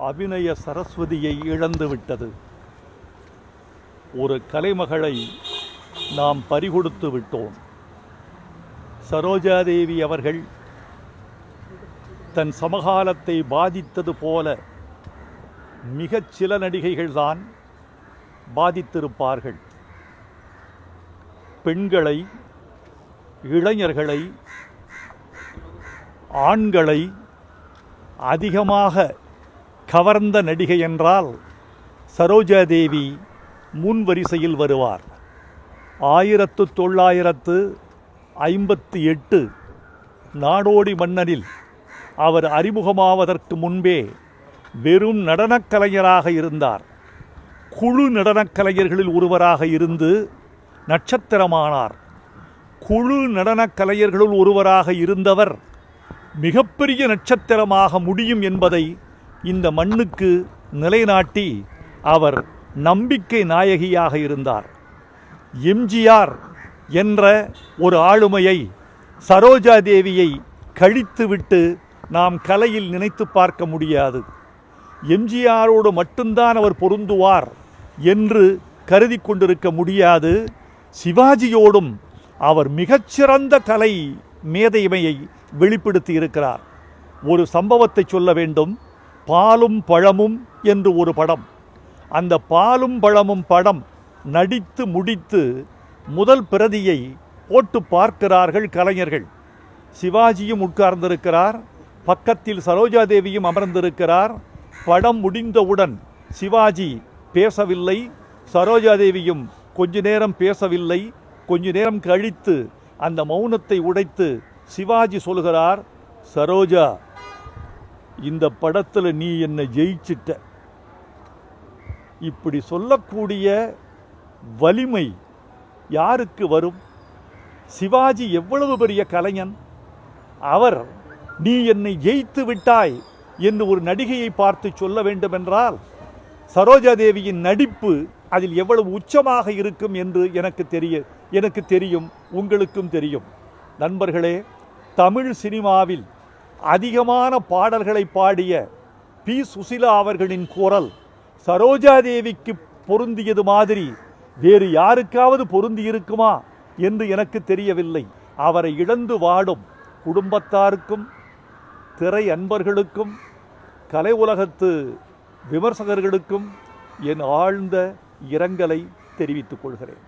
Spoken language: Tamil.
அபிநய சரஸ்வதியை இழந்துவிட்டது. ஒரு கலைமகளை நாம் பறிகொடுத்து விட்டோம். சரோஜாதேவி அவர்கள் தன் சமகாலத்தை பாதித்தது போல மிகச் சில நடிகைகள்தான் பாதித்திருப்பார்கள். பெண்களை, இளைஞர்களை, ஆண்களை அதிகமாக கவர்ந்த நடிகை என்றால் சரோஜாதேவி முன் வரிசையில் வருவார். 1958 நாடோடி மன்னனில் அவர் அறிமுகமாவதற்கு முன்பே வெறும் நடனக் கலைஞராக இருந்தார். குழு நடனக் கலைஞர்களில் ஒருவராக இருந்து நட்சத்திரமானார். குழு நடனக் கலைஞர்களுள் ஒருவராக இருந்தவர் மிகப்பெரிய நட்சத்திரமாக முடியும் என்பதை இந்த மண்ணுக்கு நிலைநாட்டி அவர் நம்பிக்கை நாயகியாக இருந்தார். எம்ஜிஆர் என்ற ஒரு ஆளுமையை சரோஜாதேவியை கழித்துவிட்டு நாம் கலையில் நினைத்து பார்க்க முடியாது. எம்ஜிஆரோடு மட்டும்தான் அவர் பொருந்துவார் என்று கருதி கொண்டிருக்க முடியாது. சிவாஜியோடும் அவர் மிகச்சிறந்த கலை மேதைமையை வெளிப்படுத்தி இருக்கிறார். ஒரு சம்பவத்தை சொல்ல வேண்டும். பாலும் பழமும் என்று ஒரு படம். அந்த பாலும் பழமும் படம் நடித்து முடித்து முதல் பிரதியை போட்டு பார்க்கிறார்கள் கலைஞர்கள். சிவாஜியும் உட்கார்ந்திருக்கிறார், பக்கத்தில் சரோஜாதேவியும் அமர்ந்திருக்கிறார். படம் முடிந்தவுடன் சிவாஜி பேசவில்லை, சரோஜாதேவியும் கொஞ்ச நேரம் பேசவில்லை. கொஞ்ச நேரம் கழித்து அந்த மௌனத்தை உடைத்து சிவாஜி சொல்கிறார், சரோஜா, இந்த படத்தில் நீ என்னை ஜெயிச்சிட்ட. இப்படி சொல்லக்கூடிய வலிமை யாருக்கு வரும்? சிவாஜி எவ்வளவு பெரிய கலைஞன்! அவர் நீ என்னை ஜெயித்து விட்டாய் என்று ஒரு நடிகையை பார்த்து சொல்ல வேண்டுமென்றால் சரோஜாதேவியின் நடிப்பு அதில் எவ்வளவு உச்சமாக இருக்கும் என்று எனக்கு தெரியும், உங்களுக்கும் தெரியும். நண்பர்களே, தமிழ் சினிமாவில் அதிகமான பாடல்களை பாடிய பி. சுசிலா அவர்களின் குரல் சரோஜாதேவிக்கு பொருந்தியது மாதிரி வேறு யாருக்காவது பொருந்தி இருக்குமா என்று எனக்கு தெரியவில்லை. அவரை இழந்து வாடும் குடும்பத்தாருக்கும், திரை அன்பர்களுக்கும், கலை உலகத்து விமர்சகர்களுக்கும் என் ஆழ்ந்த இரங்கலை தெரிவித்துக் கொள்கிறேன்.